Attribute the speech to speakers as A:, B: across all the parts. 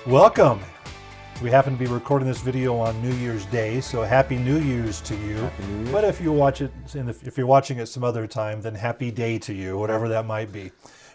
A: Welcome. We happen to be recording this video on New Year's Day, so Happy New Year's to you.
B: Happy New Year.
A: But if you watch it, if you're watching it some other time, then Happy Day to you, whatever that might be.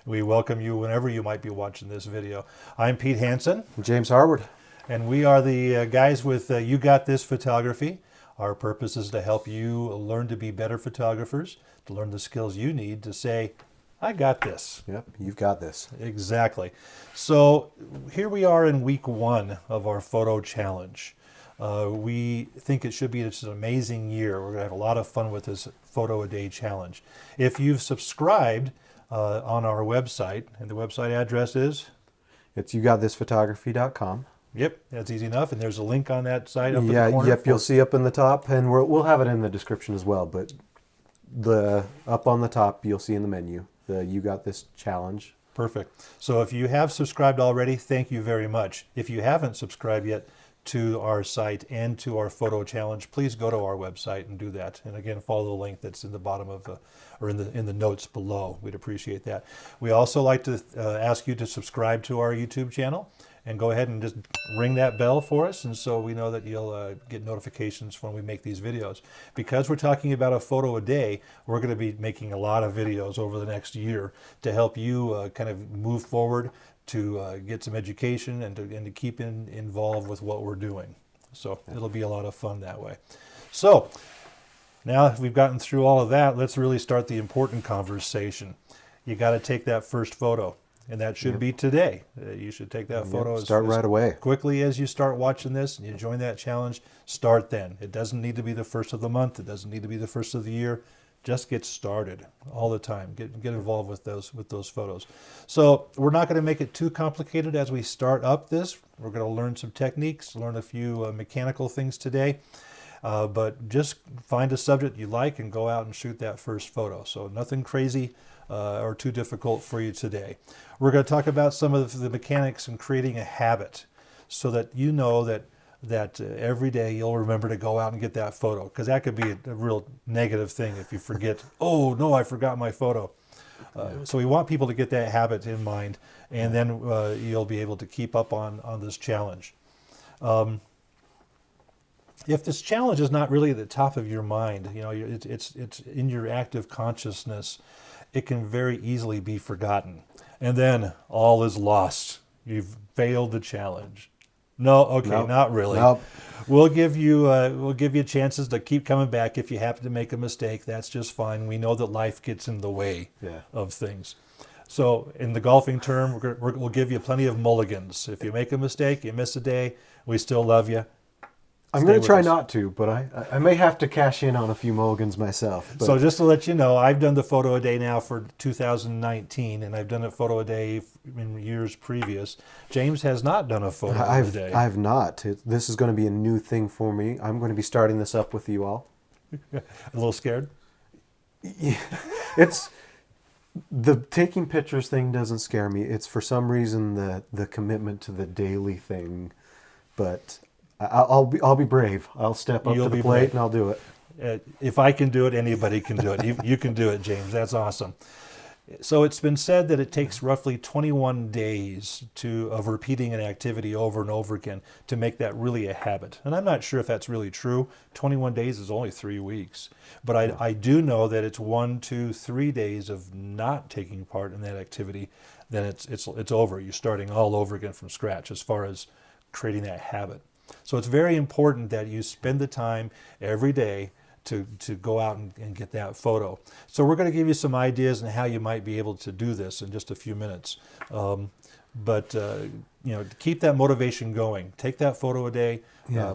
A: We welcome you whenever you might be watching this video. I'm Pete Hansen.
B: James Harwood.
A: And we are the guys with You Got This Photography. Our purpose is to help you learn to be better photographers, to learn the skills you need to say, I got this.
B: Yep, you've got this.
A: Exactly. So here we are in week 1 of our photo challenge. We think it should be an amazing year. We're going to have a lot of fun with this photo a day challenge. If you've subscribed on our website, and the website address is?
B: It's yougotThisphotography.com.
A: Yep, that's easy enough. And there's a link on that site up in the corner.
B: Yep, you'll see up in the top, and we'll have it in the description as well. But up on the top, you'll see in the menu the You Got This challenge.
A: Perfect. So if you have subscribed already, thank you very much. If you haven't subscribed yet to our site and to our photo challenge, please go to our website and do that. And again, follow the link that's in the bottom of or in the notes below. We'd appreciate that. We also like to ask you to subscribe to our YouTube channel and go ahead and just ring that bell for us, and so we know that you'll get notifications when we make these videos. Because we're talking about a photo a day, we're going to be making a lot of videos over the next year to help you kind of move forward, to get some education and to keep involved with what we're doing. So it'll be a lot of fun that way. So now that we've gotten through all of that, let's really start the important conversation. You got to take that first photo. And that should be today. You should take that photo
B: start right away.
A: Quickly as you start watching this and you join that challenge, start then. It doesn't need to be the first of the month. It doesn't need to be the first of the year. Just get started all the time. Get involved with those photos. So we're not going to make it too complicated as we start up this. We're going to learn some techniques, learn a few mechanical things today. But just find a subject you like and go out and shoot that first photo. So nothing crazy or too difficult for you today. We're going to talk about some of the mechanics in creating a habit so that you know that every day you'll remember to go out and get that photo, because that could be a real negative thing if you forget, oh no, I forgot my photo. So we want people to get that habit in mind, and then you'll be able to keep up on this challenge. If this challenge is not really at the top of your mind, it's in your active consciousness, it can very easily be forgotten. And then all is lost. You've failed the challenge. No, okay, nope. Not really.
B: Nope.
A: We'll give you chances to keep coming back if you happen to make a mistake. That's just fine. We know that life gets in the way of things. So in the golfing term, we'll give you plenty of mulligans. If you make a mistake, you miss a day, we still love you.
B: I'm going to try not to, but I may have to cash in on a few mulligans myself. But.
A: So just to let you know, I've done the photo a day now for 2019, and I've done a photo a day in years previous. James has not done a photo a day.
B: I've not. This is going to be a new thing for me. I'm going to be starting this up with you all.
A: A little scared?
B: Yeah, it's the taking pictures thing doesn't scare me. It's for some reason the commitment to the daily thing, but. I'll be brave. I'll step up to the plate and I'll do it.
A: If I can do it, anybody can do it. You can do it, James. That's awesome. So it's been said that it takes roughly 21 days of repeating an activity over and over again to make that really a habit. And I'm not sure if that's really true. 21 days is only 3 weeks. But I do know that it's 1, 2, 3 days of not taking part in that activity, then it's over. You're starting all over again from scratch as far as creating that habit. So it's very important that you spend the time every day to go out and get that photo. So we're going to give you some ideas on how you might be able to do this in just a few minutes. But keep that motivation going. Take that photo a day,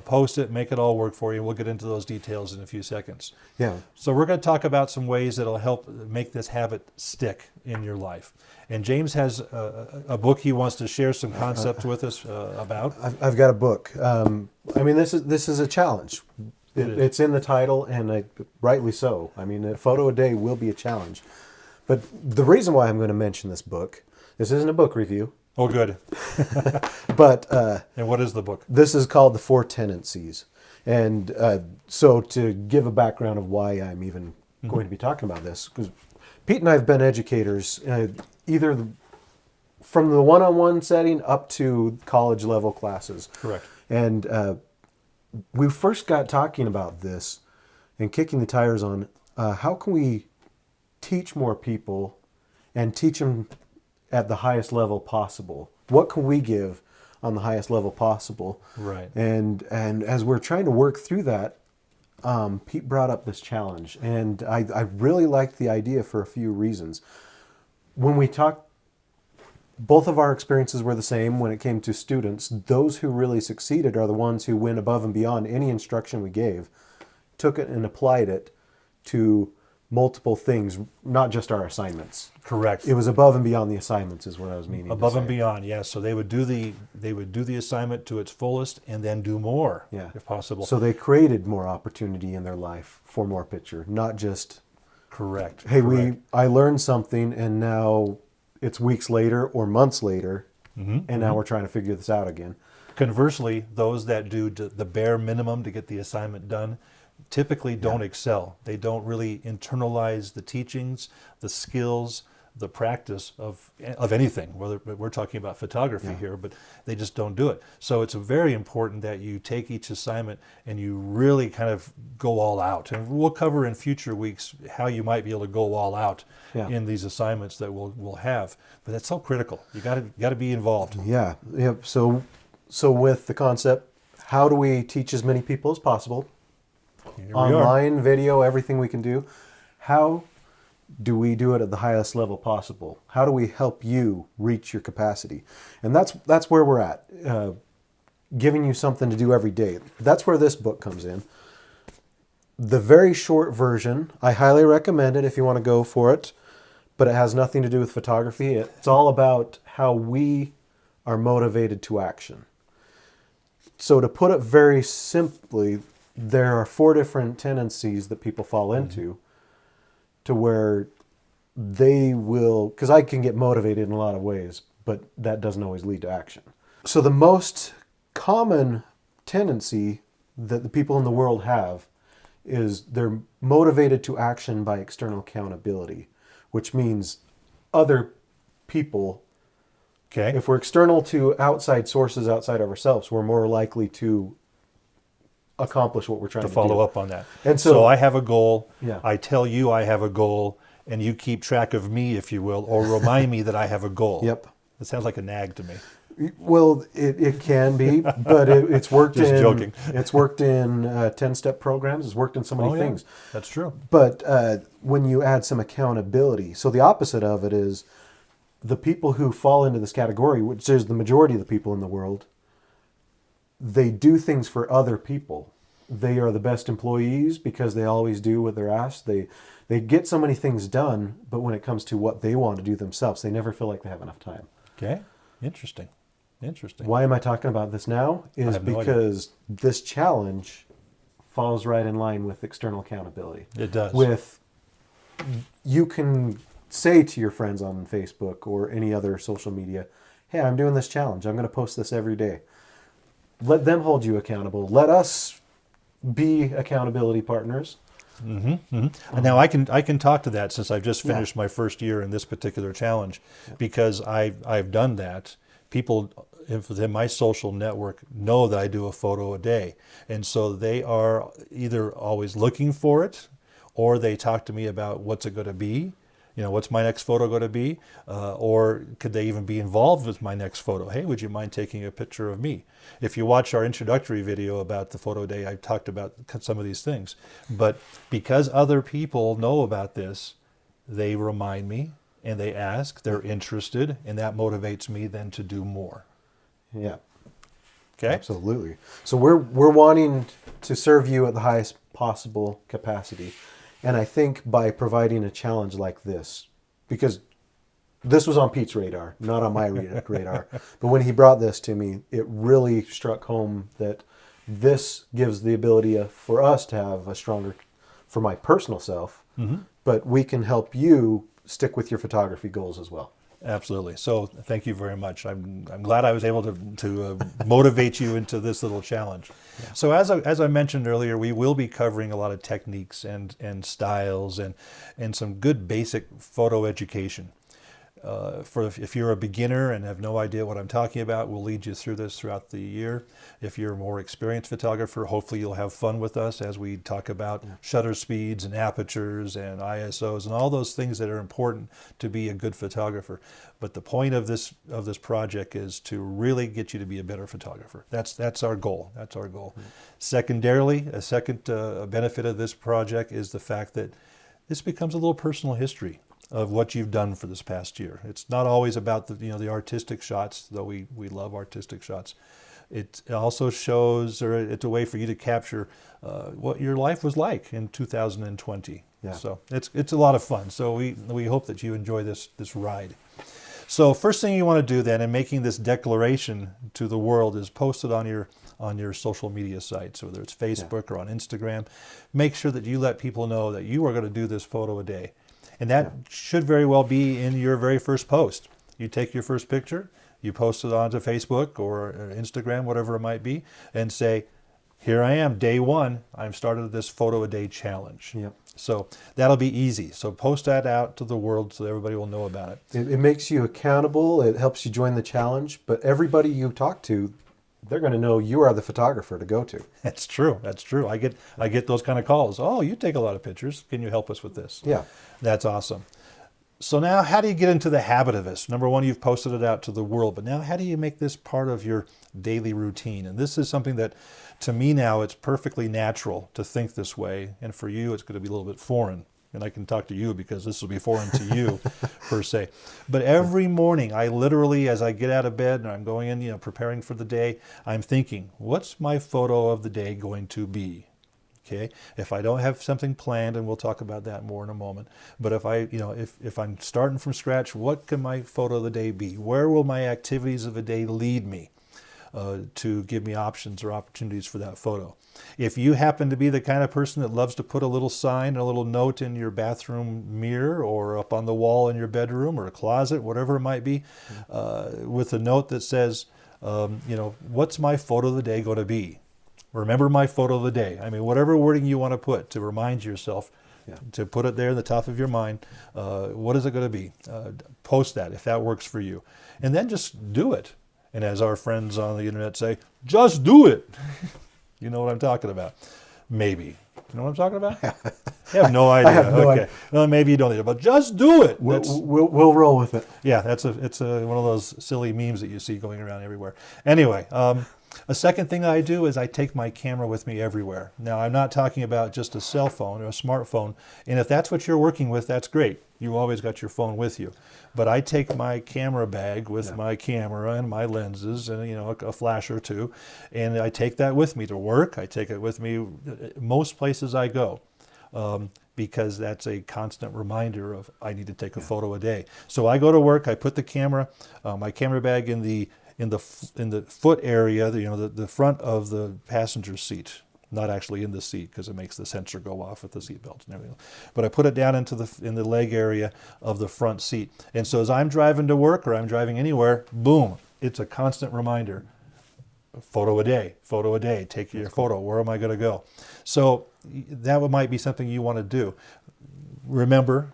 A: post it, make it all work for you. We'll get into those details in a few seconds.
B: Yeah.
A: So we're going to talk about some ways that'll help make this habit stick in your life. And James has a book he wants to share some concepts with us about.
B: I've got a book. This is a challenge. It's in the title, and rightly so. I mean, a photo a day will be a challenge. But the reason why I'm going to mention this book, this isn't a book review.
A: Oh, good.
B: But
A: and what is the book?
B: This is called The Four Tendencies. And so to give a background of why I'm even going to be talking about this, because Pete and I have been educators, either from the one-on-one setting up to college level classes.
A: Correct.
B: And we first got talking about this and kicking the tires on how can we teach more people and teach them at the highest level possible. What can we give on the highest level possible?
A: Right.
B: And as we're trying to work through that, Pete brought up this challenge, and I really liked the idea for a few reasons. When we talked, both of our experiences were the same when it came to students. Those who really succeeded are the ones who went above and beyond any instruction we gave, took it and applied it to multiple things, not just our assignments.
A: Correct.
B: It was above and beyond the assignments is what I was meaning.
A: Above
B: to
A: and
B: say.
A: beyond, yes. So they would do the assignment to its fullest and then do more,
B: Yeah.
A: if possible.
B: So they created more opportunity in their life for more picture, not just,
A: Correct.
B: hey,
A: Correct.
B: I learned something and now it's weeks later or months later, and now we're trying to figure this out again.
A: Conversely, those that do the bare minimum to get the assignment done typically don't excel. They don't really internalize the teachings, the skills, the practice of anything, whether we're talking about photography here, but they just don't do it. So it's very important that you take each assignment and you really kind of go all out. And we'll cover in future weeks how you might be able to go all out in these assignments that we'll have. But that's so critical. You got to be involved.
B: Yeah. Yep. So with the concept, how do we teach as many people as possible?
A: Here we are.
B: Online, video, everything we can do. How do we do it at the highest level possible? How do we help you reach your capacity? And that's where we're at, giving you something to do every day. That's where this book comes in. The very short version, I highly recommend it if you want to go for it, but it has nothing to do with photography. It's all about how we are motivated to action. So to put it very simply, there are 4 different tendencies that people fall into to where they will, because I can get motivated in a lot of ways, but that doesn't always lead to action. So the most common tendency that the people in the world have is they're motivated to action by external accountability, which means other people.
A: Okay.
B: If we're external to outside sources outside of ourselves, we're more likely to accomplish what we're trying to
A: follow
B: do.
A: up on that.
B: And
A: so I have a goal.
B: Yeah.
A: I tell you I have a goal, and you keep track of me, if you will, or remind me that I have a goal.
B: Yep.
A: It sounds like a nag to me.
B: Well, it can be, but it's worked
A: Just
B: in.
A: joking.
B: It's worked in 10-step programs. It's worked in so many things.
A: That's true.
B: But when you add some accountability, so the opposite of it is the people who fall into this category, which is the majority of the people in the world, they do things for other people. They are the best employees because they always do what they're asked. They get so many things done, but when it comes to what they want to do themselves, they never feel like they have enough time.
A: Okay. Interesting.
B: Why am I talking about this now? Is because this challenge falls right in line with external accountability.
A: It does.
B: You can say to your friends on Facebook or any other social media, hey, I'm doing this challenge. I'm going to post this every day. Let them hold you accountable. Let us be accountability partners.
A: And now I can talk to that since I've just finished my first year in this particular challenge, because I've done that. People within my social network know that I do a photo a day, and so they are either always looking for it, or they talk to me about what's it going to be. You know, what's my next photo going to be? Or could they even be involved with my next photo? Hey, would you mind taking a picture of me? If you watch our introductory video about the photo day, I talked about some of these things. But because other people know about this, they remind me and they ask, they're interested, and that motivates me then to do more.
B: Yeah.
A: Okay?
B: Absolutely. So we're wanting to serve you at the highest possible capacity. And I think by providing a challenge like this, because this was on Pete's radar, not on my radar, but when he brought this to me, it really struck home that this gives the ability for us to have a stronger, for my personal self, but we can help you stick with your photography goals as well.
A: Absolutely. So thank you very much. I'm glad I was able to motivate you into this little challenge. Yeah. So as I mentioned earlier, we will be covering a lot of techniques and styles and some good basic photo education. If you're a beginner and have no idea what I'm talking about, we'll lead you through this throughout the year. If you're a more experienced photographer, hopefully you'll have fun with us as we talk about shutter speeds and apertures and ISOs and all those things that are important to be a good photographer. But the point of this project is to really get you to be a better photographer. That's our goal. That's our goal. Secondarily, a second benefit of this project is the fact that this becomes a little personal history of what you've done for this past year. It's not always about the artistic shots, though we love artistic shots. It also shows, or it's a way for you to capture what your life was like in 2020.
B: Yeah.
A: So it's a lot of fun. So we hope that you enjoy this ride. So first thing you want to do then in making this declaration to the world is post it on your social media sites, whether it's Facebook or on Instagram. Make sure that you let people know that you are going to do this photo a day. And that should very well be in your very first post. You take your first picture, you post it onto Facebook or Instagram, whatever it might be, and say, here I am, day one, I've started this photo a day challenge.
B: Yep.
A: So that'll be easy. So post that out to the world so everybody will know about it.
B: It makes you accountable. It helps you join the challenge. But everybody you talk to, they're going to know you are the photographer to go to.
A: That's true. That's true. I get those kind of calls. Oh, you take a lot of pictures. Can you help us with this?
B: Yeah.
A: That's awesome. So now how do you get into the habit of this? Number one, you've posted it out to the world, but now how do you make this part of your daily routine? And this is something that, to me now, it's perfectly natural to think this way. And for you, it's going to be a little bit foreign. And I can talk to you because this will be foreign to you, per se. But every morning, I literally, as I get out of bed and I'm going in, preparing for the day, I'm thinking, what's my photo of the day going to be? Okay. If I don't have something planned, and we'll talk about that more in a moment, but if I'm starting from scratch, what can my photo of the day be? Where will my activities of the day lead me to give me options or opportunities for that photo? If you happen to be the kind of person that loves to put a little sign, a little note in your bathroom mirror or up on the wall in your bedroom or a closet, whatever it might be, with a note that says, what's my photo of the day going to be? Remember my photo of the day. I mean, whatever wording you want to put to remind yourself, to put it there in the top of your mind. What is it going to be? Post that if that works for you. And then just do it. And as our friends on the internet say, just do it. You know what I'm talking about. Maybe. You know what I'm talking about? I have no idea.
B: I have no idea.
A: Well, maybe you don't need it, but just do it.
B: We'll roll with it.
A: Yeah, it's one of those silly memes that you see going around everywhere. Anyway, a second thing I do is I take my camera with me everywhere. Now, I'm not talking about just a cell phone or a smartphone, and if that's what you're working with, that's great. You always got your phone with you. But I take my camera bag with my camera and my lenses and a flash or two, and I take that with me to work. I take it with me most places I go. Because that's a constant reminder of I need to take a photo a day. So I go to work, I put the camera, my camera bag in the foot area, the front of the passenger seat, not actually in the seat because it makes the sensor go off with the seat belt and everything. But I put it down in the leg area of the front seat. And so as I'm driving to work or I'm driving anywhere, boom, it's a constant reminder. Photo a day, take your photo. Where am I going to go? So that might be something you want to do. Remember,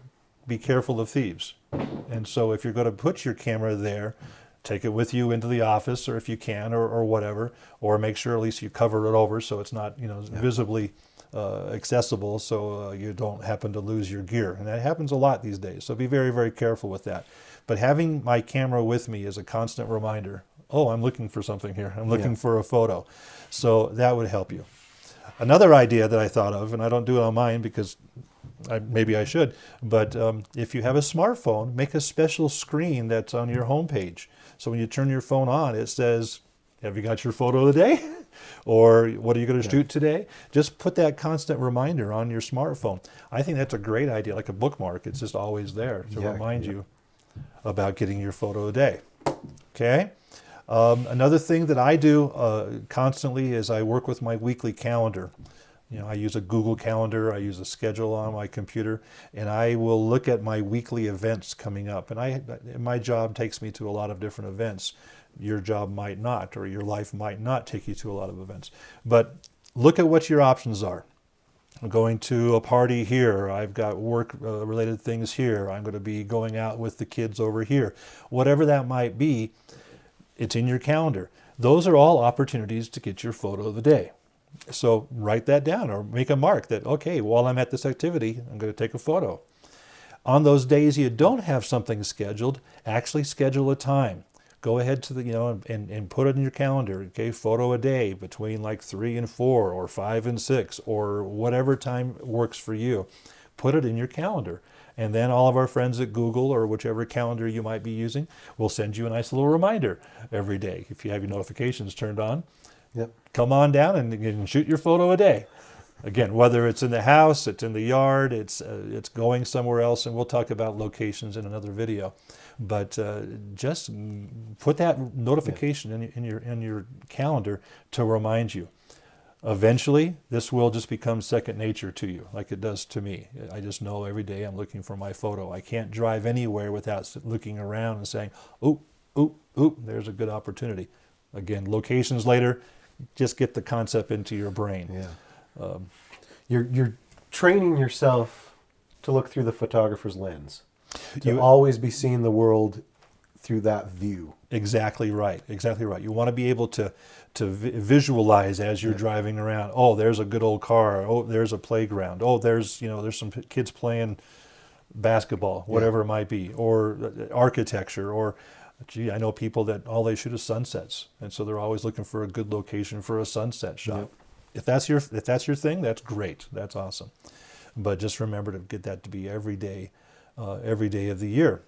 A: be careful of thieves. And so if you're going to put your camera there, take it with you into the office, or if you can, or whatever, or make sure at least you cover it over so it's not visibly accessible, so you don't happen to lose your gear. And that happens a lot these days. So be very, very careful with that. But having my camera with me is a constant reminder. Oh, I'm looking for something here. I'm looking for a photo. So that would help you. Another idea that I thought of, and I don't do it on mine because maybe I should, but if you have a smartphone, make a special screen that's on your homepage. So when you turn your phone on, it says, have you got your photo of the day? Or what are you going to shoot today? Just put that constant reminder on your smartphone. I think that's a great idea, like a bookmark. It's just always there to remind you about getting your photo of the day. Okay? Another thing that I do constantly is I work with my weekly calendar. I use a Google Calendar, I use a schedule on my computer, and I will look at my weekly events coming up. And my job takes me to a lot of different events. Your job might not, or your life might not take you to a lot of events. But look at what your options are. I'm going to a party here. I've got work related things here. I'm going to be going out with the kids over here. Whatever that might be, it's in your calendar. Those are all opportunities to get your photo of the day. So write that down or make a mark that, okay, while I'm at this activity, I'm going to take a photo. On those days you don't have something scheduled, actually schedule a time. Go ahead to the, and put it in your calendar. Okay, photo a day between like 3 and 4 or 5 and 6 or whatever time works for you. Put it in your calendar. And then all of our friends at Google or whichever calendar you might be using will send you a nice little reminder every day. If you have your notifications turned on,
B: Yep.
A: come on down and shoot your photo a day. Again, whether it's in the house, it's in the yard, it's going somewhere else, and we'll talk about locations in another video. But just put that notification in your calendar to remind you. Eventually, this will just become second nature to you, like it does to me. I just know every day I'm looking for my photo. I can't drive anywhere without looking around and saying, "Oop, oop, oop, there's a good opportunity." Again, locations later. Just get the concept into your brain.
B: Yeah. You're training yourself to look through the photographer's lens. To always be seeing the world through that view.
A: Exactly right. Exactly right. You want to be able to visualize as you're driving around. Oh, there's a good old car. Oh, there's a playground. Oh, there's some kids playing basketball, whatever it might be, or architecture, or gee, I know people that all they shoot is sunsets, and so they're always looking for a good location for a sunset shot.
B: Yep.
A: If that's your thing, that's great. That's awesome. But just remember to get that to be every day of the year.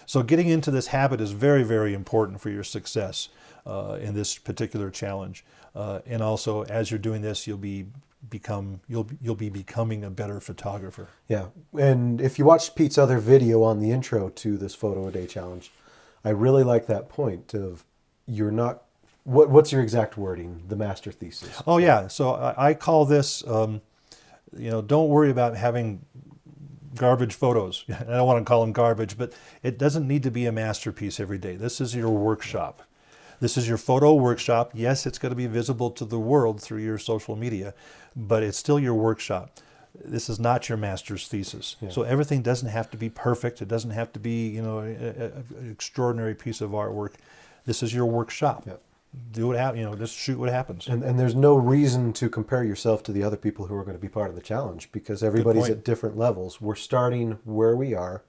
A: So getting into this habit is very, very important for your success in this particular challenge. And also, as you're doing this, you'll be becoming a better photographer.
B: Yeah, and if you watched Pete's other video on the intro to this photo a day challenge, I really like that point of you're not. What's your exact wording? The master thesis.
A: Oh yeah, so I call this. Don't worry about having garbage photos. I don't want to call them garbage, but it doesn't need to be a masterpiece every day. This is your workshop. This is your photo workshop. Yes, it's going to be visible to the world through your social media, but it's still your workshop. This is not your master's thesis. Yeah. So everything doesn't have to be perfect. It doesn't have to be, an extraordinary piece of artwork. This is your workshop. Yep. Do what happens, just shoot what happens.
B: And there's no reason to compare yourself to the other people who are going to be part of the challenge because everybody's at different levels. We're starting where we are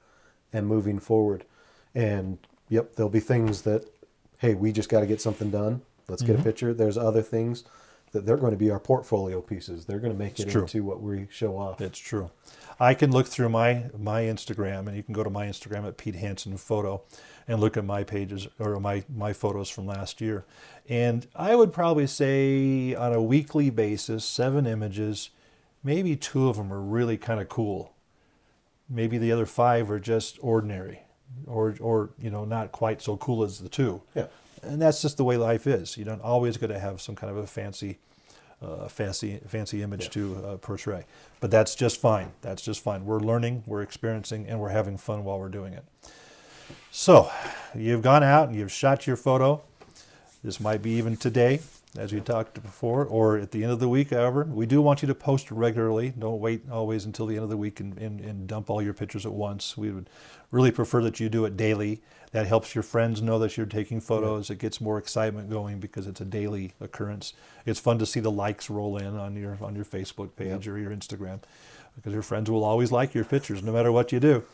B: and moving forward. And yep, there'll be things that, hey, we just got to get something done. Let's get a picture. There's other things that they're going to be our portfolio pieces. They're going to make it into what we show off.
A: It's true. I can look through my Instagram, and you can go to my Instagram at Pete Hansen Photo and look at my pages or my photos from last year. And I would probably say on a weekly basis, 7 images, maybe 2 of them are really kind of cool. Maybe the other 5 are just ordinary or not quite so cool as the 2. Yeah. And that's just the way life is. You don't always got to have some kind of a fancy image to portray. But that's just fine. That's just fine. We're learning, we're experiencing, and we're having fun while we're doing it. So you've gone out and you've shot your photo. This might be even today, as we talked before, or at the end of the week, however. We do want you to post regularly. Don't wait always until the end of the week and dump all your pictures at once. We would really prefer that you do it daily. That helps your friends know that you're taking photos. It gets more excitement going because it's a daily occurrence. It's fun to see the likes roll in on your Facebook page or your Instagram because your friends will always like your pictures no matter what you do.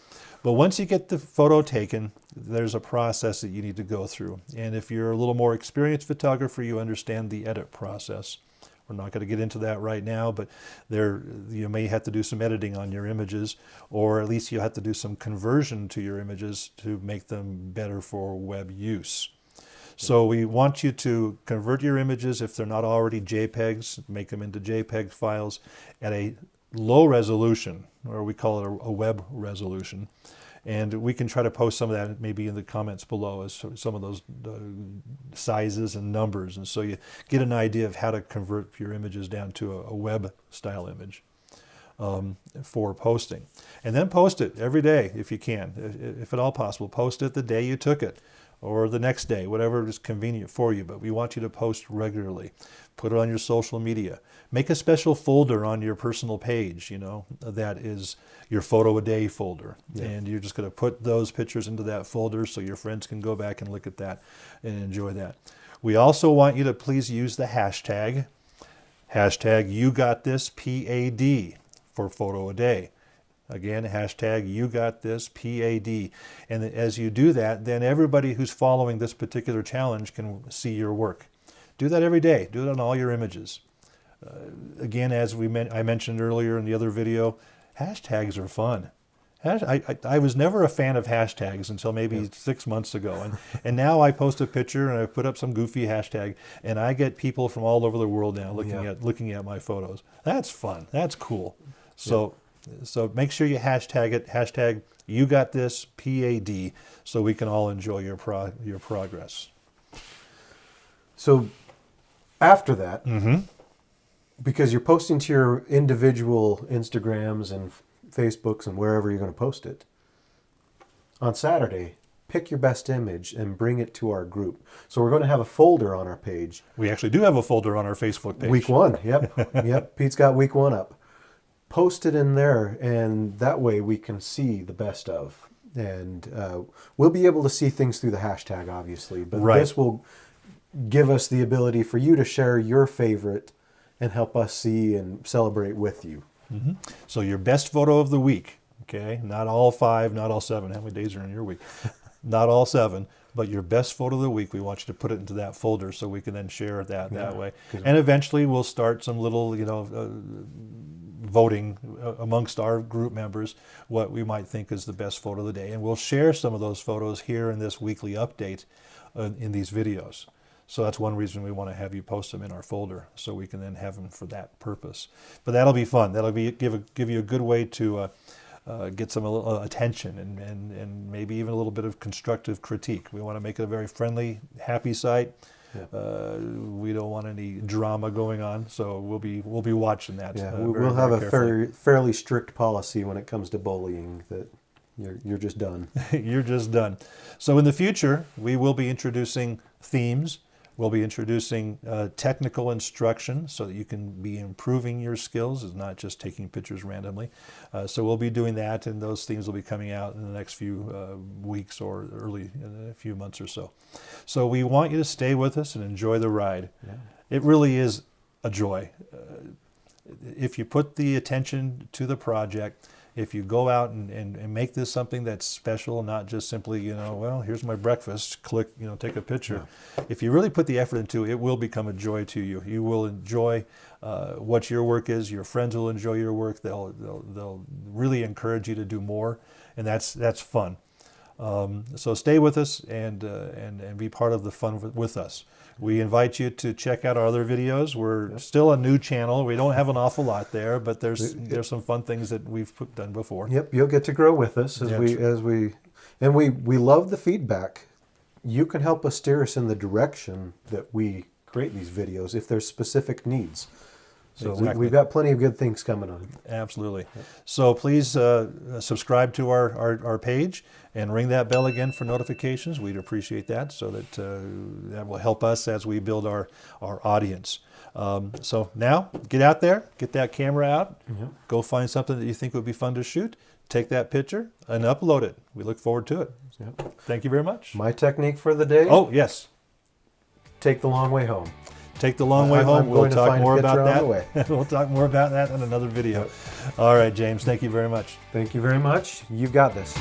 A: But once you get the photo taken, there's a process that you need to go through. And if you're a little more experienced photographer, you understand the edit process. We're not going to get into that right now, but you may have to do some editing on your images, or at least you have to do some conversion to your images to make them better for web use. So we want you to convert your images, if they're not already JPEGs, make them into JPEG files at a low resolution, or we call it a web resolution. And we can try to post some of that maybe in the comments below as some of those sizes and numbers. And so you get an idea of how to convert your images down to a web style image. for posting. And then post it every day if you can, if at all possible. Post it the day you took it or the next day, whatever is convenient for you. But we want you to post regularly. Put it on your social media. Make a special folder on your personal page, that is your photo a day folder. Yeah. And you're just going to put those pictures into that folder so your friends can go back and look at that and enjoy that. We also want you to please use the hashtag YouGotThisPAD for photo a day. Again, hashtag YouGotThisPAD. And as you do that, then everybody who's following this particular challenge can see your work. Do that every day. Do it on all your images. Again, as I mentioned earlier in the other video, hashtags are fun. I was never a fan of hashtags until maybe 6 months ago. And now I post a picture and I put up some goofy hashtag and I get people from all over the world now looking at my photos. That's fun. That's cool. So make sure you hashtag it, hashtag YouGotThisPAD, so we can all enjoy your progress.
B: So after that, because you're posting to your individual Instagrams and Facebooks and wherever you're going to post it, on Saturday, pick your best image and bring it to our group. So we're going to have a folder on our page.
A: We actually do have a folder on our Facebook page.
B: Week 1, yep. Pete's got week 1 up. Post it in there, and that way we can see the best of. And we'll be able to see things through the hashtag, obviously. But this will give us the ability for you to share your favorite and help us see and celebrate with you.
A: So your best photo of the week, okay? Not all 5, not all 7. How many days are in your week? Not all 7, but your best photo of the week, we want you to put it into that folder so we can then share that way. And eventually we'll start some little, voting amongst our group members what we might think is the best photo of the day. And we'll share some of those photos here in this weekly update in these videos. So that's one reason we want to have you post them in our folder, so we can then have them for that purpose. But that'll be fun. That'll be give you a good way to get some attention and maybe even a little bit of constructive critique. We want to make it a very friendly, happy site. We don't want any drama going on, so we'll be watching that.
B: We'll have a fairly strict policy when it comes to bullying. That you're just done.
A: You're just done. So in the future, we will be introducing themes. We'll be introducing technical instruction so that you can be improving your skills. It's not just taking pictures randomly. So we'll be doing that, and those themes will be coming out in the next few weeks or early in a few months or so. So we want you to stay with us and enjoy the ride. It really is a joy. If you put the attention to the project, if you go out and make this something that's special, not just simply, well, here's my breakfast, click, take a picture. If you really put the effort into it, it will become a joy to you. You will enjoy what your work is. Your friends will enjoy your work. They'll really encourage you to do more, and that's fun. So stay with us and be part of the fun with us. We invite you to check out our other videos. We're still a new channel. We don't have an awful lot there, but there's some fun things that we've done before.
B: Yep, you'll get to grow with us as we love the feedback. You can help us steer us in the direction that we create these videos if there's specific needs. So we've got plenty of good things coming on.
A: Absolutely. So please subscribe to our page and ring that bell again for notifications. We'd appreciate that, so that that will help us as we build our audience. So now, get out there, get that camera out, go find something that you think would be fun to shoot, take that picture, and upload it. We look forward to it. Thank you very much.
B: My technique for the day?
A: Oh, yes.
B: Take the long way home.
A: Take the long way home. We'll talk more about that. We'll talk more about that in another video. All right, James, thank you very much.
B: Thank you very much. You've got this.